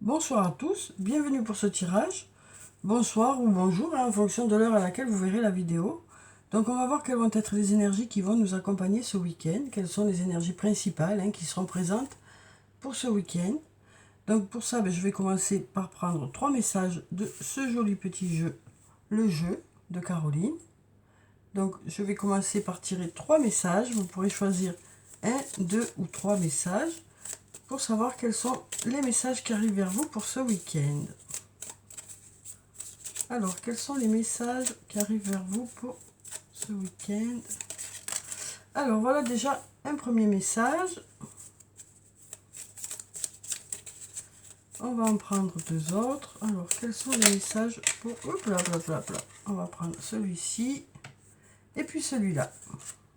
Bonsoir à tous, bienvenue pour ce tirage. Bonsoir ou bonjour, en fonction de l'heure à laquelle vous verrez la vidéo. Donc on va voir quelles vont être les énergies qui vont nous accompagner ce week-end. Quelles sont les énergies principales qui seront présentes pour ce week-end. Donc pour ça, je vais commencer par prendre 3 messages de ce joli petit jeu, le jeu de Caroline. Donc je vais commencer par tirer 3 messages. Vous pourrez choisir 1, 2 ou 3 messages pour savoir quels sont les messages qui arrivent vers vous pour ce week-end. Alors, quels sont les messages qui arrivent vers vous pour ce week-end? Alors, voilà déjà un premier message. On va en prendre 2 autres. Alors, quels sont les messages pour... Hop là, on va prendre celui-ci et puis celui-là.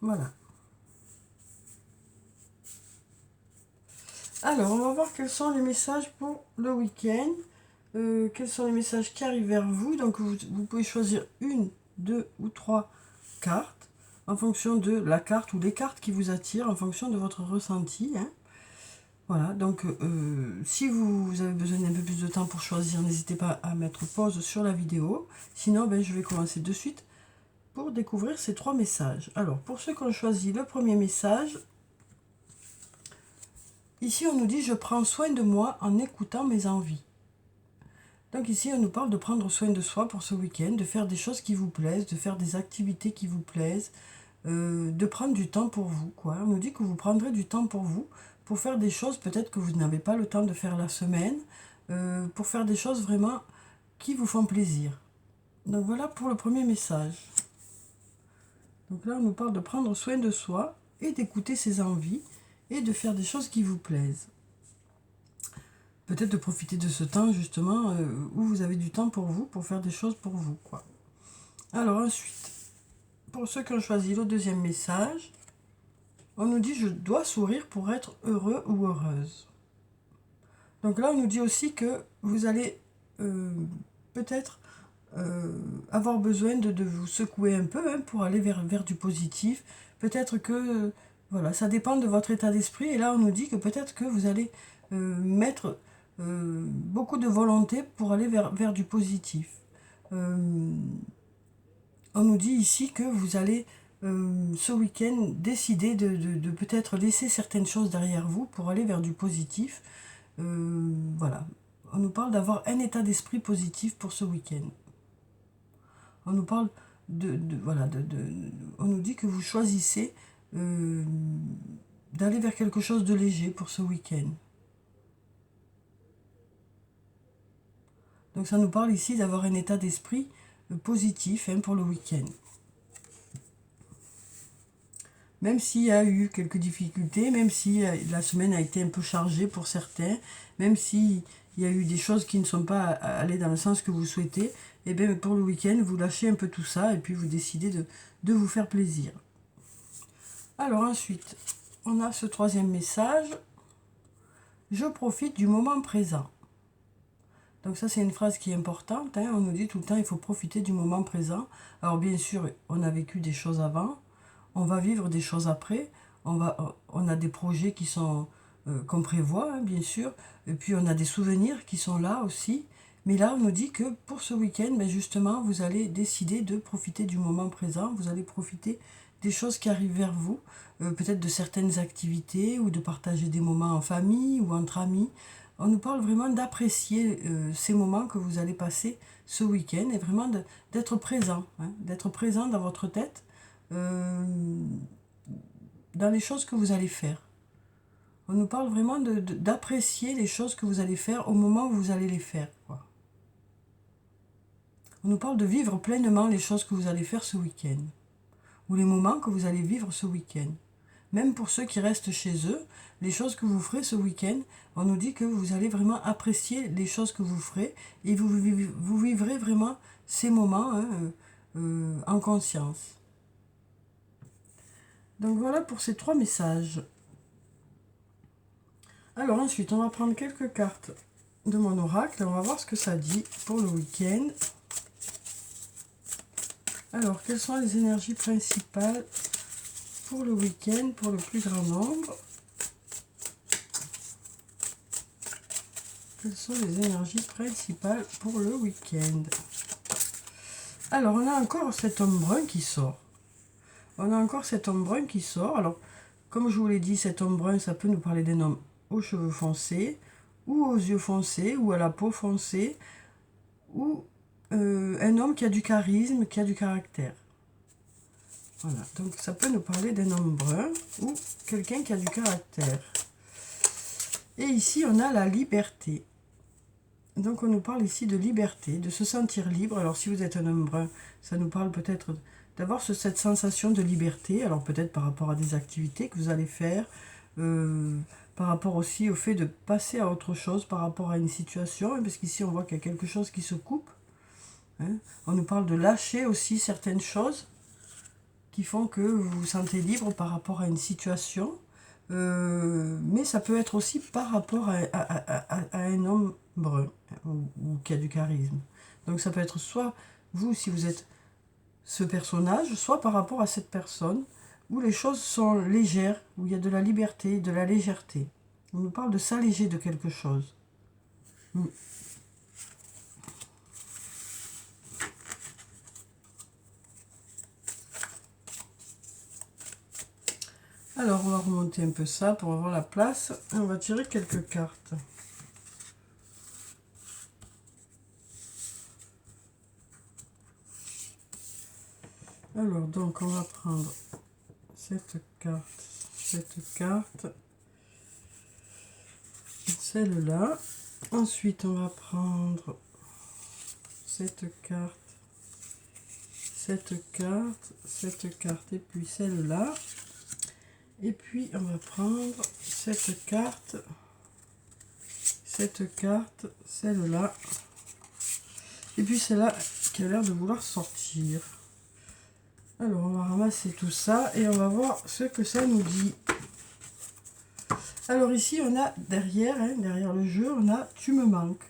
Voilà. Alors, on va voir quels sont les messages pour le week-end. Quels sont les messages qui arrivent vers vous. Donc, vous pouvez choisir 1, 2 ou 3 cartes en fonction de la carte ou les cartes qui vous attirent, en fonction de votre ressenti. Voilà, donc si vous avez besoin d'un peu plus de temps pour choisir, n'hésitez pas à mettre pause sur la vidéo. Sinon, je vais commencer de suite pour découvrir ces 3 messages. Alors, pour ceux qui ont choisi le premier message, ici on nous dit « Je prends soin de moi en écoutant mes envies ». Donc ici, on nous parle de prendre soin de soi pour ce week-end, de faire des choses qui vous plaisent, de faire des activités qui vous plaisent, de prendre du temps pour vous, quoi. On nous dit que vous prendrez du temps pour faire des choses peut-être que vous n'avez pas le temps de faire la semaine, pour faire des choses vraiment qui vous font plaisir. Donc voilà pour le premier message. Donc là, on nous parle de prendre soin de soi et d'écouter ses envies et de faire des choses qui vous plaisent. Peut-être de profiter de ce temps, justement, où vous avez du temps pour vous, pour faire des choses pour vous, quoi. Alors ensuite, pour ceux qui ont choisi le deuxième message, on nous dit « Je dois sourire pour être heureux ou heureuse ». Donc là, on nous dit aussi que vous allez peut-être avoir besoin de vous secouer un peu pour aller vers du positif. Peut-être que, voilà, ça dépend de votre état d'esprit. Et là, on nous dit que peut-être que vous allez mettre beaucoup de volonté pour aller vers du positif. On nous dit ici que vous allez ce week-end décider de peut-être laisser certaines choses derrière vous pour aller vers du positif. Voilà, on nous parle d'avoir un état d'esprit positif pour ce week-end. On nous parle on nous dit que vous choisissez d'aller vers quelque chose de léger pour ce week-end. Donc ça nous parle ici d'avoir un état d'esprit positif pour le week-end. Même s'il y a eu quelques difficultés, même si la semaine a été un peu chargée pour certains, même s'il y a eu des choses qui ne sont pas allées dans le sens que vous souhaitez, et bien pour le week-end, vous lâchez un peu tout ça et puis vous décidez de vous faire plaisir. Alors ensuite, on a ce troisième message. Je profite du moment présent. Donc ça, c'est une phrase qui est importante. On nous dit tout le temps, il faut profiter du moment présent. Alors bien sûr, on a vécu des choses avant. On va vivre des choses après. On a des projets qui sont qu'on prévoit, bien sûr. Et puis on a des souvenirs qui sont là aussi. Mais là, on nous dit que pour ce week-end, justement, vous allez décider de profiter du moment présent. Vous allez profiter des choses qui arrivent vers vous. Peut-être de certaines activités ou de partager des moments en famille ou entre amis. On nous parle vraiment d'apprécier ces moments que vous allez passer ce week-end et vraiment d'être présent. D'être présent dans votre tête. Dans les choses que vous allez faire. On nous parle vraiment d'apprécier les choses que vous allez faire au moment où vous allez les faire, quoi. On nous parle de vivre pleinement les choses que vous allez faire ce week-end. Ou les moments que vous allez vivre ce week-end. Même pour ceux qui restent chez eux, les choses que vous ferez ce week-end, on nous dit que vous allez vraiment apprécier les choses que vous ferez et vous vivrez vraiment ces moments en conscience. Donc voilà pour ces 3 messages. Alors ensuite, on va prendre quelques cartes de mon oracle et on va voir ce que ça dit pour le week-end. Alors, quelles sont les énergies principales pour le week-end, pour le plus grand nombre? quelles sont les énergies principales pour le week-end? Alors, on a encore cet homme brun qui sort. On a encore cet homme brun qui sort. Alors, comme je vous l'ai dit, cet homme brun, ça peut nous parler d'un homme aux cheveux foncés, ou aux yeux foncés, ou à la peau foncée, ou un homme qui a du charisme, qui a du caractère. Voilà, donc ça peut nous parler d'un homme brun, ou quelqu'un qui a du caractère. Et ici, on a la liberté. Donc, on nous parle ici de liberté, de se sentir libre. Alors, si vous êtes un homme brun, ça nous parle peut-être d'avoir cette sensation de liberté. Alors, peut-être par rapport à des activités que vous allez faire, par rapport aussi au fait de passer à autre chose, par rapport à une situation, hein, parce qu'ici, on voit qu'il y a quelque chose qui se coupe. Hein. On nous parle de lâcher aussi certaines choses qui font que vous vous sentez libre par rapport à une situation. Mais ça peut être aussi par rapport à un homme brun ou qui a du charisme. Donc ça peut être soit vous, si vous êtes ce personnage, soit par rapport à cette personne, où les choses sont légères, où il y a de la liberté, de la légèreté. On nous parle de s'alléger de quelque chose. Alors, on va remonter un peu ça pour avoir la place. Et on va tirer quelques cartes. Alors, donc, on va prendre cette carte, celle-là. Ensuite, on va prendre cette carte, et puis celle-là. Et puis, on va prendre cette carte, celle-là. Et puis celle-là qui a l'air de vouloir sortir. Alors, on va ramasser tout ça et on va voir ce que ça nous dit. Alors ici, on a derrière, derrière le jeu, on a « tu me manques ».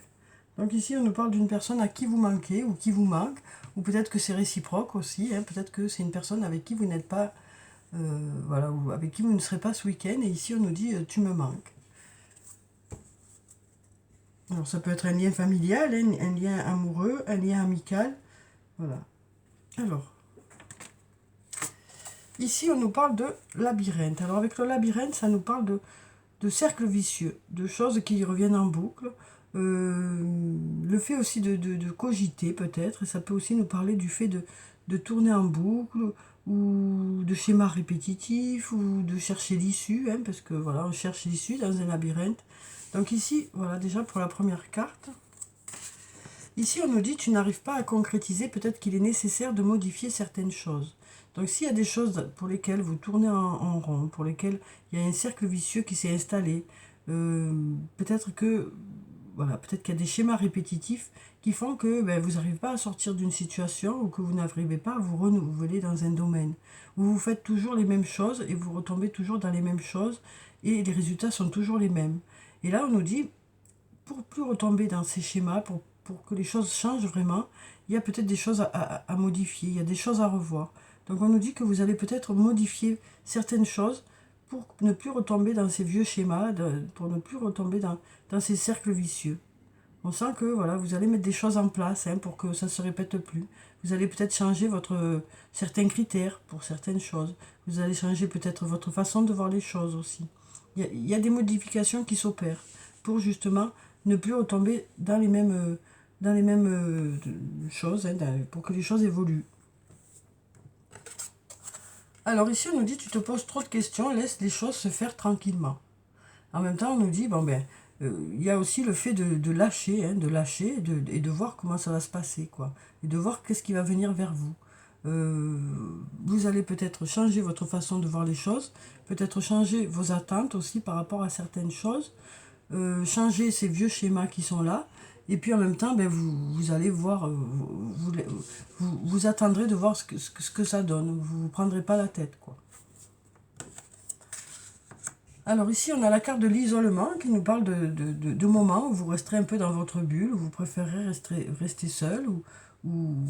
Donc ici, on nous parle d'une personne à qui vous manquez ou qui vous manque. Ou peut-être que c'est réciproque aussi. Peut-être que c'est une personne avec qui vous n'êtes pas... voilà, ou avec qui vous ne serez pas ce week-end. Et ici, on nous dit « tu me manques ». Alors, ça peut être un lien familial, un lien amoureux, un lien amical. Voilà. Alors, ici, on nous parle de labyrinthe. Alors, avec le labyrinthe, ça nous parle de cercles vicieux, de choses qui reviennent en boucle. Le fait aussi de cogiter, peut-être. Et ça peut aussi nous parler du fait de tourner en boucle, ou de schémas répétitifs, ou de chercher l'issue, parce que voilà, on cherche l'issue dans un labyrinthe. Donc ici, voilà, déjà pour la première carte. Ici, on nous dit, tu n'arrives pas à concrétiser, peut-être qu'il est nécessaire de modifier certaines choses. Donc s'il y a des choses pour lesquelles vous tournez en rond, pour lesquelles il y a un cercle vicieux qui s'est installé, peut-être que voilà, peut-être qu'il y a des schémas répétitifs qui font que vous n'arrivez pas à sortir d'une situation ou que vous n'arrivez pas à vous renouveler dans un domaine. Où vous faites toujours les mêmes choses et vous retombez toujours dans les mêmes choses et les résultats sont toujours les mêmes. Et là, on nous dit, pour plus retomber dans ces schémas, pour que les choses changent vraiment, il y a peut-être des choses à modifier, il y a des choses à revoir. Donc on nous dit que vous allez peut-être modifier certaines choses pour ne plus retomber dans ces vieux schémas, pour ne plus retomber dans ces cercles vicieux. On sent que voilà, vous allez mettre des choses en place pour que ça ne se répète plus. Vous allez peut-être changer certains critères pour certaines choses. Vous allez changer peut-être votre façon de voir les choses aussi. Il y a des modifications qui s'opèrent pour justement ne plus retomber dans les mêmes choses, pour que les choses évoluent. Alors ici, on nous dit, tu te poses trop de questions, laisse les choses se faire tranquillement. En même temps, on nous dit, il y a aussi le fait de lâcher, et de voir comment ça va se passer, quoi. Et de voir qu'est-ce qui va venir vers vous. Vous allez peut-être changer votre façon de voir les choses, peut-être changer vos attentes aussi par rapport à certaines choses, changer ces vieux schémas qui sont là, et puis en même temps, vous allez voir, vous attendrez de voir ce que ça donne, vous ne vous prendrez pas la tête, quoi. Alors ici, on a la carte de l'isolement qui nous parle de moments où vous resterez un peu dans votre bulle, où vous préférez rester seul, ou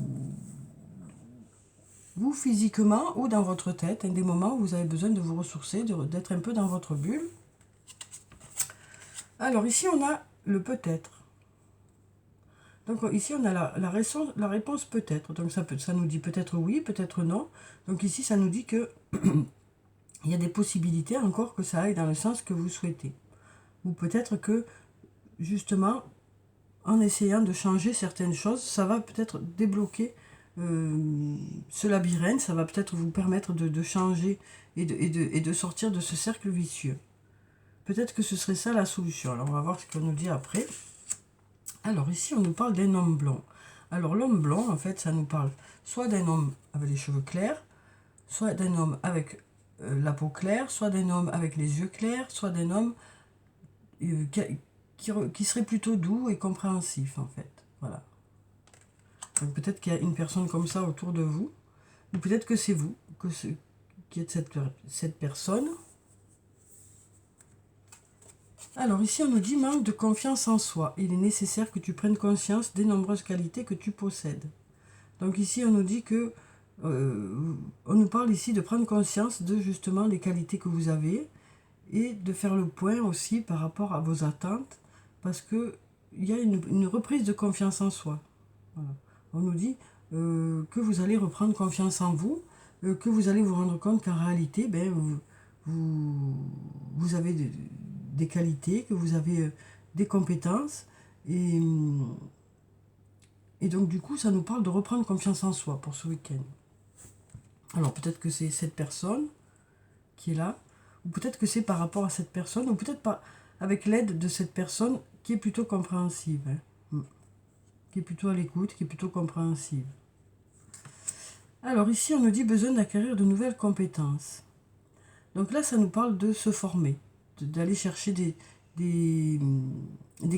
physiquement, ou dans votre tête, des moments où vous avez besoin de vous ressourcer, d'être un peu dans votre bulle. Alors ici, on a le peut-être. Donc ici, on a la réponse peut-être. Donc ça nous dit peut-être oui, peut-être non. Donc ici, ça nous dit que il y a des possibilités encore que ça aille dans le sens que vous souhaitez. Ou peut-être que, justement, en essayant de changer certaines choses, ça va peut-être débloquer ce labyrinthe, ça va peut-être vous permettre de changer et de sortir de ce cercle vicieux. Peut-être que ce serait ça la solution. Alors on va voir ce qu'on nous dit après. Alors ici on nous parle d'un homme blond. Alors l'homme blond, en fait, ça nous parle soit d'un homme avec les cheveux clairs, soit d'un homme avec la peau claire, soit d'un homme avec les yeux clairs, soit d'un homme qui serait plutôt doux et compréhensif, en fait. Voilà. Donc peut-être qu'il y a une personne comme ça autour de vous, ou peut-être que c'est vous qui êtes cette personne. Alors ici on nous dit manque de confiance en soi. Il est nécessaire que tu prennes conscience des nombreuses qualités que tu possèdes. Donc ici on nous dit que on nous parle ici de prendre conscience de justement les qualités que vous avez et de faire le point aussi par rapport à vos attentes, parce que il y a une reprise de confiance en soi. Voilà. On nous dit que vous allez reprendre confiance en vous, que vous allez vous rendre compte qu'en réalité, ben, vous avez des qualités, que vous avez des compétences, et donc du coup, ça nous parle de reprendre confiance en soi pour ce week-end. Alors peut-être que c'est cette personne qui est là, ou peut-être que c'est par rapport à cette personne, ou peut-être pas avec l'aide de cette personne qui est plutôt compréhensive, hein, qui est plutôt à l'écoute, qui est plutôt compréhensive. Alors ici, on nous dit besoin d'acquérir de nouvelles compétences. Donc là, ça nous parle de se former, d'aller chercher des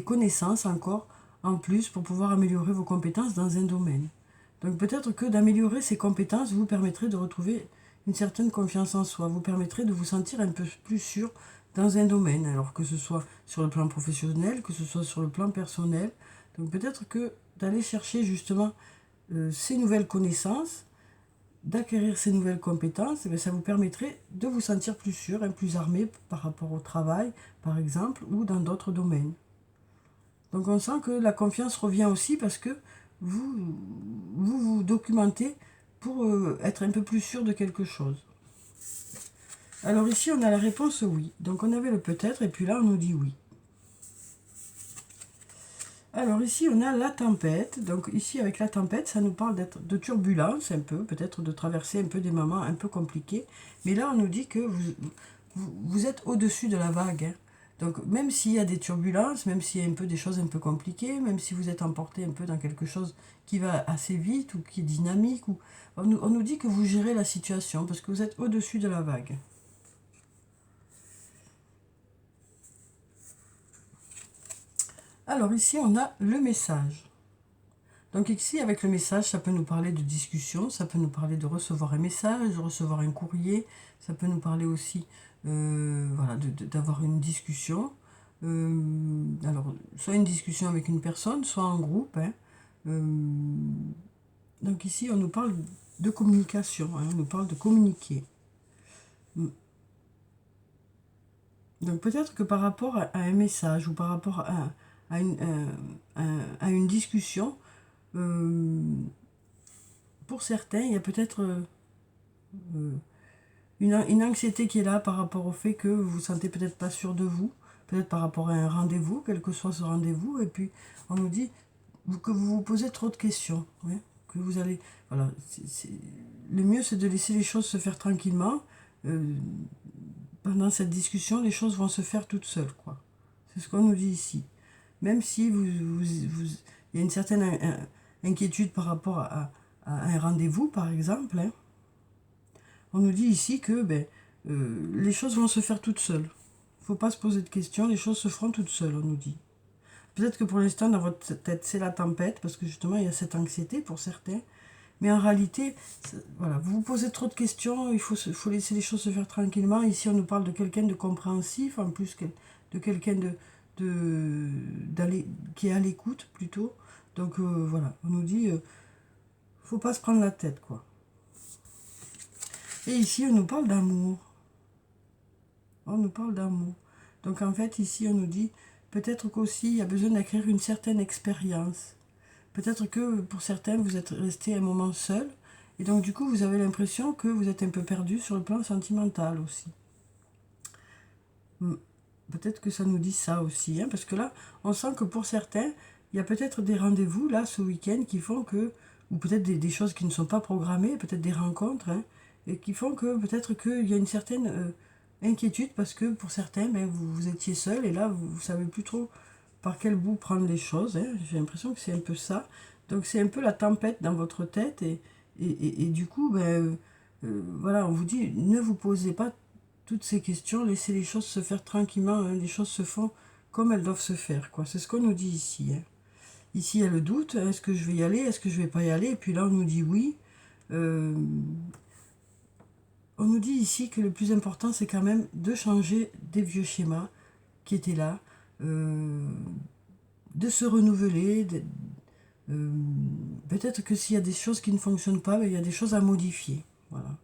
connaissances encore en plus pour pouvoir améliorer vos compétences dans un domaine. Donc peut-être que d'améliorer ces compétences vous permettrait de retrouver une certaine confiance en soi, vous permettrait de vous sentir un peu plus sûr dans un domaine, alors que ce soit sur le plan professionnel, que ce soit sur le plan personnel. Donc peut-être que d'aller chercher justement ces nouvelles connaissances, d'acquérir ces nouvelles compétences, eh bien, ça vous permettrait de vous sentir plus sûr, et plus armé par rapport au travail, par exemple, ou dans d'autres domaines. Donc on sent que la confiance revient aussi parce que vous documentez pour être un peu plus sûr de quelque chose. Alors ici, on a la réponse oui. Donc on avait le peut-être et puis là, on nous dit oui. Alors ici, on a la tempête. Donc ici, avec la tempête, ça nous parle de turbulence un peu, peut-être de traverser un peu des moments un peu compliqués. Mais là, on nous dit que vous êtes au-dessus de la vague, hein. Donc même s'il y a des turbulences, même s'il y a un peu des choses un peu compliquées, même si vous êtes emporté un peu dans quelque chose qui va assez vite ou qui est dynamique, on nous dit que vous gérez la situation parce que vous êtes au-dessus de la vague. Alors ici, on a le message. Donc ici, avec le message, ça peut nous parler de discussion, ça peut nous parler de recevoir un message, de recevoir un courrier, ça peut nous parler aussi voilà, d'avoir une discussion. Alors, soit une discussion avec une personne, soit en groupe, hein. Donc ici, on nous parle de communication, hein, on nous parle de communiquer. Donc peut-être que par rapport à un message ou par rapport à une discussion, pour certains, il y a peut-être une anxiété qui est là par rapport au fait que vous vous sentez peut-être pas sûr de vous, peut-être par rapport à un rendez-vous, quel que soit ce rendez-vous, et puis on nous dit que vous vous posez trop de questions, ouais, que vous allez... Voilà, le mieux c'est de laisser les choses se faire tranquillement. Pendant cette discussion, les choses vont se faire toutes seules, quoi. C'est ce qu'on nous dit ici. Même si il y a une certaine inquiétude par rapport à un rendez-vous, par exemple, hein, on nous dit ici que les choses vont se faire toutes seules. Il ne faut pas se poser de questions, les choses se feront toutes seules, on nous dit. Peut-être que pour l'instant, dans votre tête, c'est la tempête, parce que justement, il y a cette anxiété pour certains. Mais en réalité, voilà, vous vous posez trop de questions, il faut laisser les choses se faire tranquillement. Ici, on nous parle de quelqu'un de compréhensif, en plus de quelqu'un qui est à l'écoute plutôt. Donc voilà, on nous dit, faut pas se prendre la tête, quoi. Et ici, on nous parle d'amour. On nous parle d'amour. Donc en fait, ici, on nous dit peut-être qu'aussi, il y a besoin d'acquérir une certaine expérience. Peut-être que pour certains, vous êtes resté un moment seul. Et donc du coup, vous avez l'impression que vous êtes un peu perdu sur le plan sentimental aussi. Peut-être que ça nous dit ça aussi. Parce que là, on sent que pour certains, il y a peut-être des rendez-vous là ce week-end qui font que, ou peut-être des choses qui ne sont pas programmées, peut-être des rencontres, et qui font que peut-être qu'il y a une certaine inquiétude parce que pour certains, vous étiez seul et là, vous ne savez plus trop par quel bout prendre les choses. J'ai l'impression que c'est un peu ça. Donc c'est un peu la tempête dans votre tête et du coup, voilà, on vous dit, ne vous posez pas toutes ces questions, laissez les choses se faire tranquillement, les choses se font comme elles doivent se faire, quoi. C'est ce qu'on nous dit ici. Ici, il y a le doute, est-ce que je vais y aller, est-ce que je vais pas y aller, et puis là, on nous dit oui. Euh, on nous dit ici que le plus important, c'est quand même de changer des vieux schémas qui étaient là, de se renouveler, peut-être que s'il y a des choses qui ne fonctionnent pas, il y a des choses à modifier. Voilà.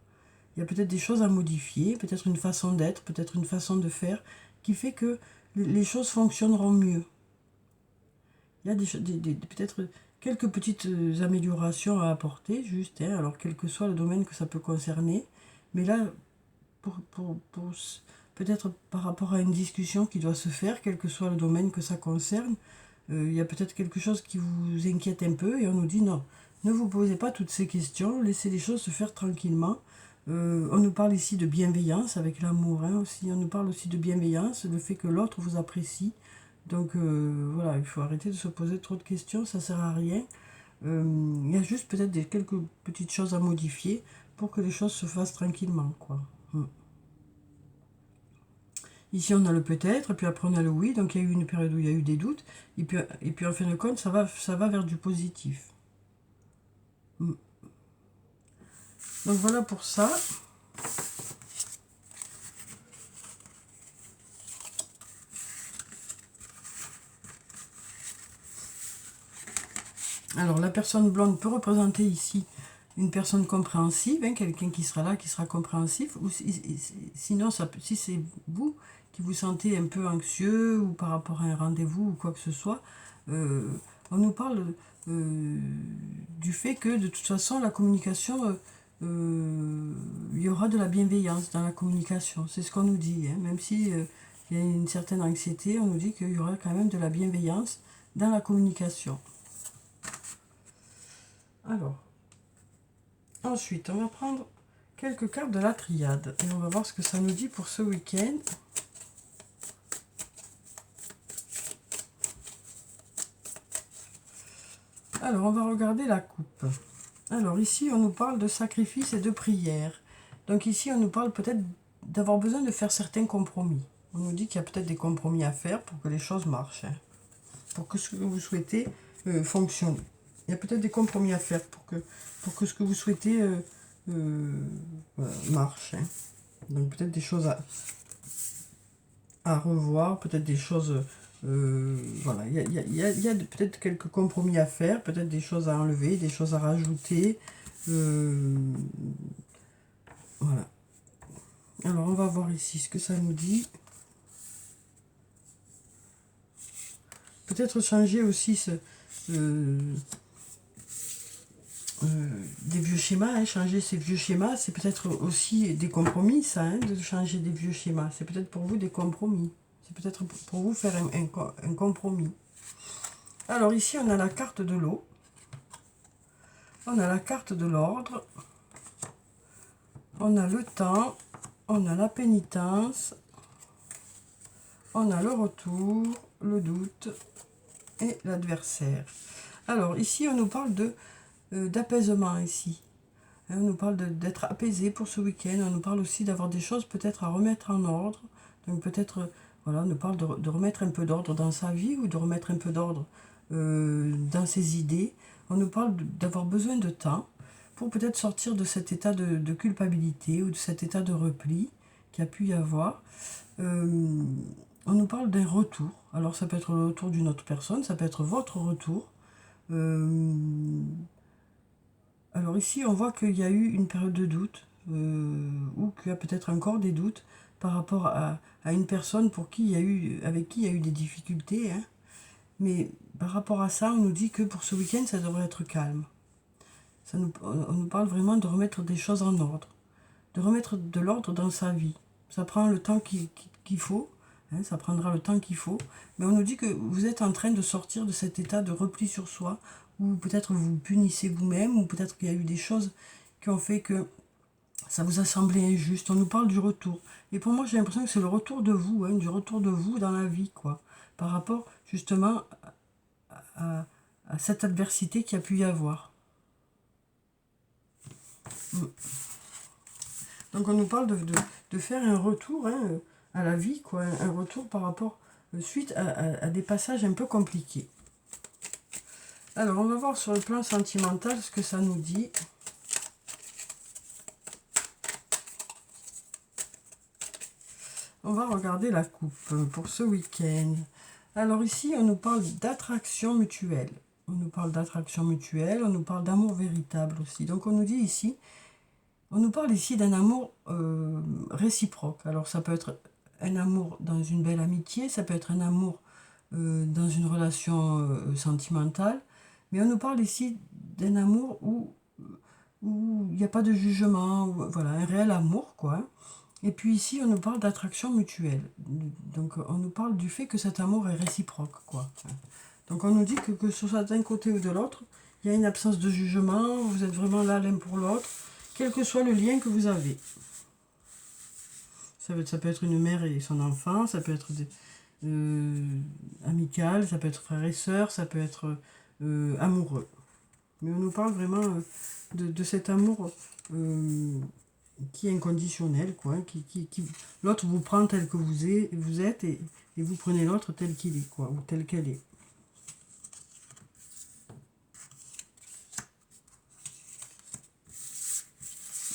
Il y a peut-être des choses à modifier, peut-être une façon d'être, peut-être une façon de faire, qui fait que les choses fonctionneront mieux. Il y a peut-être quelques petites améliorations à apporter, juste, alors quel que soit le domaine que ça peut concerner. Mais là, peut-être par rapport à une discussion qui doit se faire, quel que soit le domaine que ça concerne, il y a peut-être quelque chose qui vous inquiète un peu et on nous dit non, ne vous posez pas toutes ces questions, laissez les choses se faire tranquillement. On nous parle ici de bienveillance avec l'amour aussi, on nous parle aussi de bienveillance, le fait que l'autre vous apprécie. Donc voilà, il faut arrêter de se poser trop de questions, ça sert à rien. Il y a juste peut-être quelques petites choses à modifier pour que les choses se fassent tranquillement, quoi. Ici, on a le peut-être, puis après, on a le oui. Donc, il y a eu une période où il y a eu des doutes. Et puis en fin de compte, ça va vers du positif. Donc, voilà pour ça. Alors, la personne blonde peut représenter ici une personne compréhensive, quelqu'un qui sera là, qui sera compréhensif. Ou sinon, si c'est vous qui vous sentez un peu anxieux ou par rapport à un rendez-vous ou quoi que ce soit, on nous parle du fait que de toute façon la communication, il y aura de la bienveillance dans la communication. C'est ce qu'on nous dit, même si il y a une certaine anxiété, on nous dit qu'il y aura quand même de la bienveillance dans la communication. Alors, ensuite, on va prendre quelques cartes de la triade et on va voir ce que ça nous dit pour ce week-end. Alors, on va regarder la coupe. Alors, ici, on nous parle de sacrifice et de prière. Donc ici, on nous parle peut-être d'avoir besoin de faire certains compromis. On nous dit qu'il y a peut-être des compromis à faire pour que les choses marchent, pour que ce que vous souhaitez fonctionne. Il y a peut-être des compromis à faire pour que ce que vous souhaitez marche. Donc peut-être des choses à revoir, peut-être des choses... voilà, il y a peut-être quelques compromis à faire, peut-être des choses à enlever, des choses à rajouter. Voilà. Alors on va voir ici ce que ça nous dit. Peut-être changer aussi des vieux schémas, changer ces vieux schémas, c'est peut-être aussi des compromis, ça, de changer des vieux schémas. C'est peut-être pour vous des compromis. C'est peut-être pour vous faire un compromis. Alors ici, on a la carte de l'eau. On a la carte de l'ordre. On a le temps. On a la pénitence. On a le retour, le doute et l'adversaire. Alors ici, on nous parle d'apaisement ici. On nous parle d'être apaisé pour ce week-end. On nous parle aussi d'avoir des choses peut-être à remettre en ordre. Donc peut-être, voilà, on nous parle de remettre un peu d'ordre dans sa vie ou de remettre un peu d'ordre dans ses idées. On nous parle d'avoir besoin de temps pour peut-être sortir de cet état de culpabilité ou de cet état de repli qu'il y a pu y avoir. On nous parle d'un retour. Alors ça peut être le retour d'une autre personne, ça peut être votre retour. Alors ici, on voit qu'il y a eu une période de doute, ou qu'il y a peut-être encore des doutes par rapport à une personne avec qui il y a eu des difficultés. Mais par rapport à ça, on nous dit que pour ce week-end, ça devrait être calme. On nous parle vraiment de remettre des choses en ordre, de remettre de l'ordre dans sa vie. Ça prend le temps qu'il faut, hein, ça prendra le temps qu'il faut, mais on nous dit que vous êtes en train de sortir de cet état de repli sur soi, ou peut-être vous vous punissez vous-même, ou peut-être qu'il y a eu des choses qui ont fait que ça vous a semblé injuste. On nous parle du retour. Et pour moi, j'ai l'impression que c'est le retour de vous, hein, du retour de vous dans la vie, quoi. Par rapport justement à, à cette adversité qu'il y a pu y avoir. Donc on nous parle de faire un retour, hein, à la vie, quoi, un retour par rapport, suite à des passages un peu compliqués. Alors on va voir sur le plan sentimental ce que ça nous dit. On va regarder la coupe pour ce week-end. Alors ici, on nous parle d'attraction mutuelle. On nous parle d'attraction mutuelle, on nous parle d'amour véritable aussi. Donc on nous dit ici, on nous parle ici d'un amour réciproque. Alors ça peut être un amour dans une belle amitié, ça peut être un amour dans une relation sentimentale, mais on nous parle ici d'un amour où il n'y a pas de jugement, voilà, un réel amour, quoi. Et puis ici, on nous parle d'attraction mutuelle. Donc on nous parle du fait que cet amour est réciproque, quoi. Donc on nous dit que ce soit d'un côté ou de l'autre, il y a une absence de jugement, vous êtes vraiment là l'un pour l'autre, quel que soit le lien que vous avez. Ça peut être une mère et son enfant, ça peut être amical, ça peut être frère et sœur, ça peut être amoureux. Mais on nous parle vraiment de cet amour qui est inconditionnel, quoi. L'autre vous prend tel que vous êtes et vous prenez l'autre tel qu'il est, quoi, ou tel qu'elle est.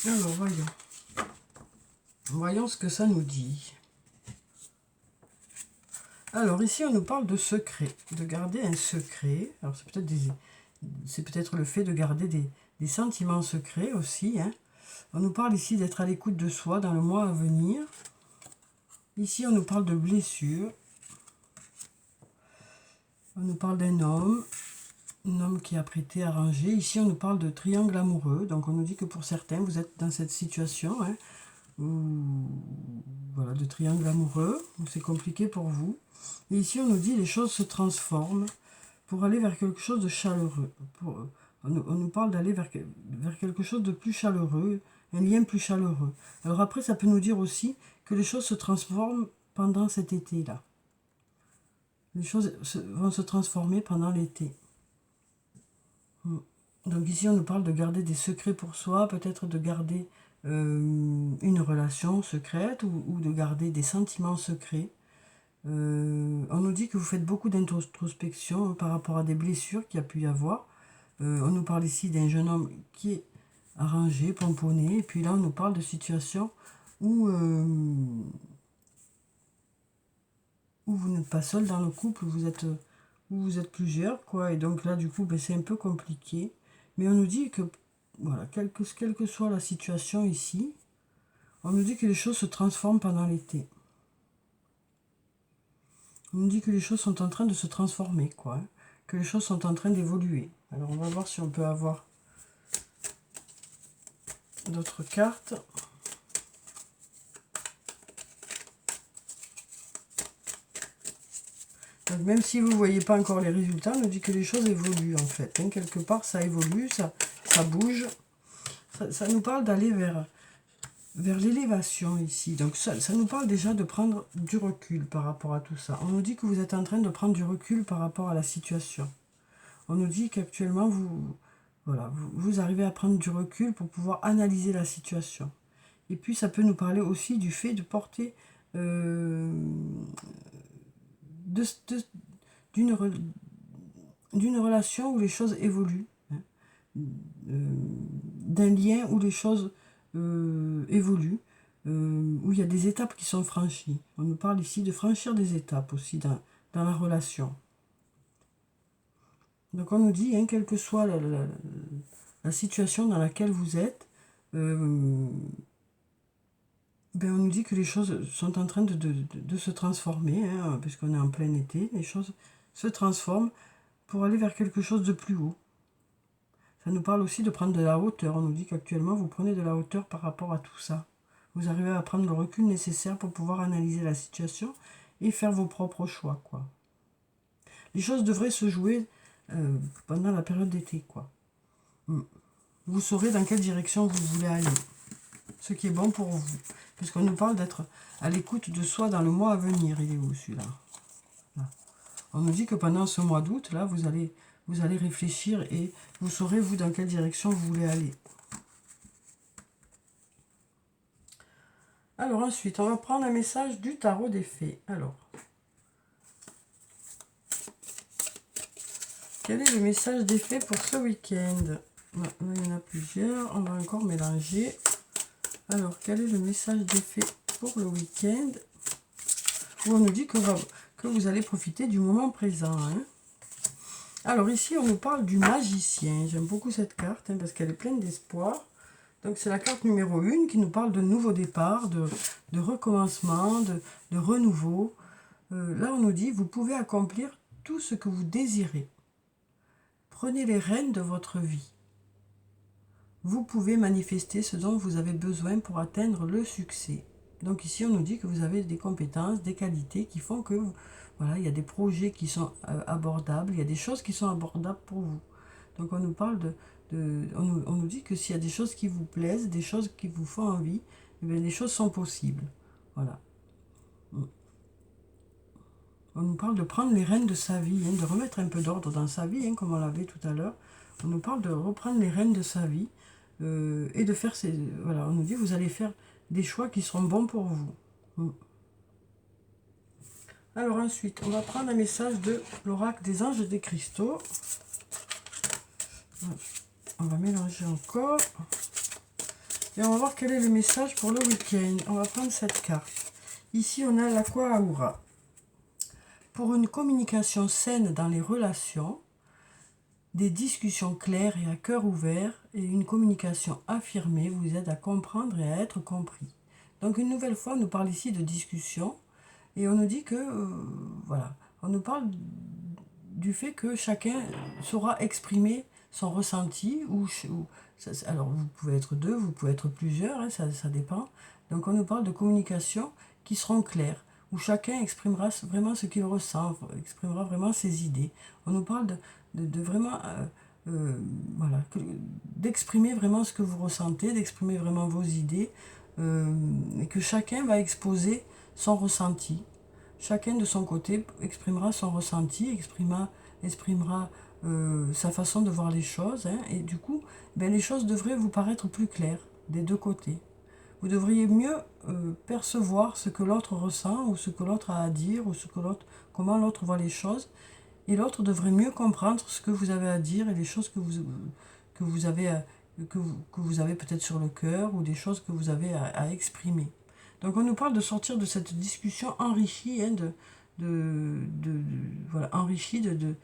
Alors, voyons. Voyons ce que ça nous dit. Alors, ici, on nous parle de secret, de garder un secret. Alors, c'est peut-être le fait de garder des sentiments secrets aussi, hein. On nous parle ici d'être à l'écoute de soi dans le mois à venir. Ici, on nous parle de blessures. On nous parle d'un homme qui a prêté à ranger. Ici, on nous parle de triangle amoureux. Donc, on nous dit que pour certains, vous êtes dans cette situation, hein, voilà, de triangle amoureux. C'est compliqué pour vous. Et ici, on nous dit les choses se transforment pour aller vers quelque chose de chaleureux. On nous parle d'aller vers quelque chose de plus chaleureux, un lien plus chaleureux. Alors après, ça peut nous dire aussi que les choses se transforment pendant cet été-là. Les choses vont se transformer pendant l'été. Donc ici, on nous parle de garder des secrets pour soi, peut-être de garder une relation secrète ou de garder des sentiments secrets. On nous dit que vous faites beaucoup d'introspection par rapport à des blessures qu'il y a pu y avoir. On nous parle ici d'un jeune homme qui est arrangé, pomponné, et puis là on nous parle de situations où vous n'êtes pas seul dans le couple, où vous êtes plusieurs, quoi, et donc là du coup ben, c'est un peu compliqué. Mais on nous dit que, voilà, quelle que soit la situation ici, on nous dit que les choses se transforment pendant l'été. On nous dit que les choses sont en train de se transformer, quoi, hein, que les choses sont en train d'évoluer. Alors on va voir si on peut avoir d'autres cartes. Donc même si vous ne voyez pas encore les résultats, on nous dit que les choses évoluent en fait. Hein. Quelque part ça évolue, ça bouge. Ça nous parle d'aller vers l'élévation ici. Donc ça nous parle déjà de prendre du recul par rapport à tout ça. On nous dit que vous êtes en train de prendre du recul par rapport à la situation. On nous dit qu'actuellement vous arrivez à prendre du recul pour pouvoir analyser la situation. Et puis ça peut nous parler aussi du fait de porter d'une relation où les choses évoluent, hein, d'un lien où les choses évoluent, où il y a des étapes qui sont franchies. On nous parle ici de franchir des étapes aussi dans la relation. Donc on nous dit, hein, quelle que soit la situation dans laquelle vous êtes, ben on nous dit que les choses sont en train de se transformer, hein, puisqu'on est en plein été, les choses se transforme pour aller vers quelque chose de plus haut. Ça nous parle aussi de prendre de la hauteur. On nous dit qu'actuellement, vous prenez de la hauteur par rapport à tout ça. Vous arrivez à prendre le recul nécessaire pour pouvoir analyser la situation et faire vos propres choix, quoi. Les choses devraient se jouer pendant la période d'été, quoi. Vous saurez dans quelle direction vous voulez aller. Ce qui est bon pour vous. Puisqu'on nous parle d'être à l'écoute de soi dans le mois à venir. Il est où, celui-là? Là. On nous dit que pendant ce mois d'août, là, vous allez réfléchir et vous saurez, vous, dans quelle direction vous voulez aller. Alors ensuite, on va prendre un message du tarot des fées. Alors, quel est le message des fées pour ce week-end? Là, il y en a plusieurs, on va encore mélanger. Alors, quel est le message des fées pour le week-end? Où on nous dit que vous allez profiter du moment présent, hein. Alors ici, on nous parle du magicien. J'aime beaucoup cette carte, hein, parce qu'elle est pleine d'espoir. Donc c'est la carte numéro 1 qui nous parle de nouveau départ, de recommencement, de renouveau. Là, on nous dit, vous pouvez accomplir tout ce que vous désirez. Prenez les rênes de votre vie. Vous pouvez manifester ce dont vous avez besoin pour atteindre le succès. Donc ici, on nous dit que vous avez des compétences, des qualités qui font que, voilà, il y a des projets qui sont abordables, il y a des choses qui sont abordables pour vous. Donc on nous parle on nous dit que s'il y a des choses qui vous plaisent, des choses qui vous font envie, eh bien, les choses sont possibles. Voilà. On nous parle de prendre les rênes de sa vie, hein, de remettre un peu d'ordre dans sa vie, hein, comme on l'avait tout à l'heure. On nous parle de reprendre les rênes de sa vie et de faire ces... Voilà, on nous dit vous allez faire des choix qui seront bons pour vous. Alors ensuite, on va prendre un message de l'oracle des anges et des cristaux. On va mélanger encore. Et on va voir quel est le message pour le week-end. On va prendre cette carte. Ici, on a l'Aqua-Aura. Pour une communication saine dans les relations, des discussions claires et à cœur ouvert et une communication affirmée vous aide à comprendre et à être compris. Donc une nouvelle fois, on nous parle ici de discussion et on nous dit que, voilà, on nous parle du fait que chacun saura exprimer son ressenti alors vous pouvez être deux, vous pouvez être plusieurs, hein, ça dépend. Donc on nous parle de communication qui seront claires, où chacun exprimera vraiment ce qu'il ressent, exprimera vraiment ses idées. On nous parle de vraiment, voilà, d'exprimer vraiment ce que vous ressentez, d'exprimer vraiment vos idées, et que chacun va exposer son ressenti. Chacun de son côté exprimera son ressenti, exprimera sa façon de voir les choses, hein, et du coup, ben, les choses devraient vous paraître plus claires des deux côtés. Vous devriez mieux percevoir ce que l'autre ressent ou ce que l'autre a à dire ou comment l'autre voit les choses, et l'autre devrait mieux comprendre ce que vous avez à dire et les choses que vous avez peut-être sur le cœur ou des choses que vous avez à exprimer. Donc on nous parle de sortir de cette discussion enrichie, hein, voilà, enrichie de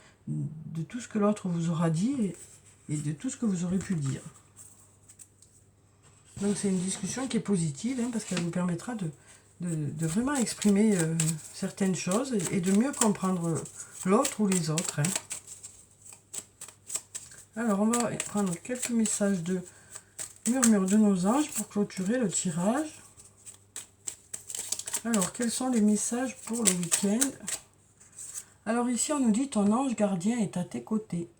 tout ce que l'autre vous aura dit et de tout ce que vous aurez pu dire. Donc c'est une discussion qui est positive, hein, parce qu'elle vous permettra de vraiment exprimer certaines choses et de mieux comprendre l'autre ou les autres, hein. Alors on va prendre quelques messages de murmure de nos anges pour clôturer le tirage. Alors quels sont les messages pour le week-end? Alors ici on nous dit ton ange gardien est à tes côtés.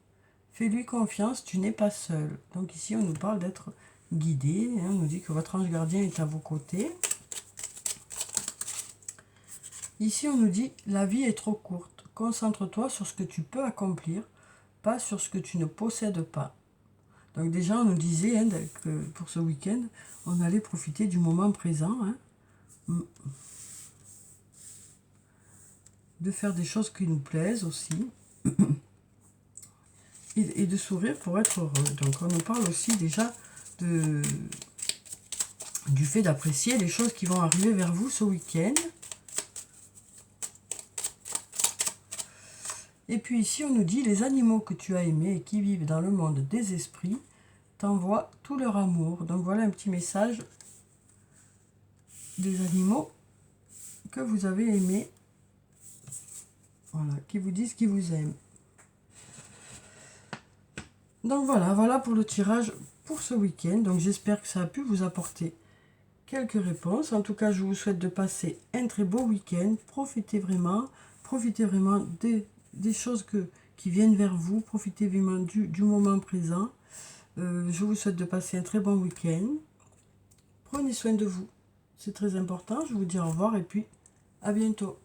Fais-lui confiance, tu n'es pas seul. Donc ici on nous parle d'être guidé, hein, on nous dit que votre ange gardien est à vos côtés. Ici on nous dit la vie est trop courte. Concentre-toi sur ce que tu peux accomplir, pas sur ce que tu ne possèdes pas. Donc déjà on nous disait, hein, que pour ce week-end on allait profiter du moment présent, hein, de faire des choses qui nous plaisent aussi et de sourire pour être heureux. Donc on nous parle aussi déjà du fait d'apprécier les choses qui vont arriver vers vous ce week-end. Et puis ici on nous dit les animaux que tu as aimés et qui vivent dans le monde des esprits t'envoient tout leur amour. Donc voilà un petit message des animaux que vous avez aimés. Voilà, qui vous disent qu'ils vous aiment. Donc voilà pour le tirage pour ce week-end. Donc j'espère que ça a pu vous apporter quelques réponses. En tout cas, je vous souhaite de passer un très beau week-end. Profitez vraiment des choses qui viennent vers vous. Profitez vraiment du moment présent. Je vous souhaite de passer un très bon week-end. Prenez soin de vous. C'est très important. Je vous dis au revoir et puis à bientôt.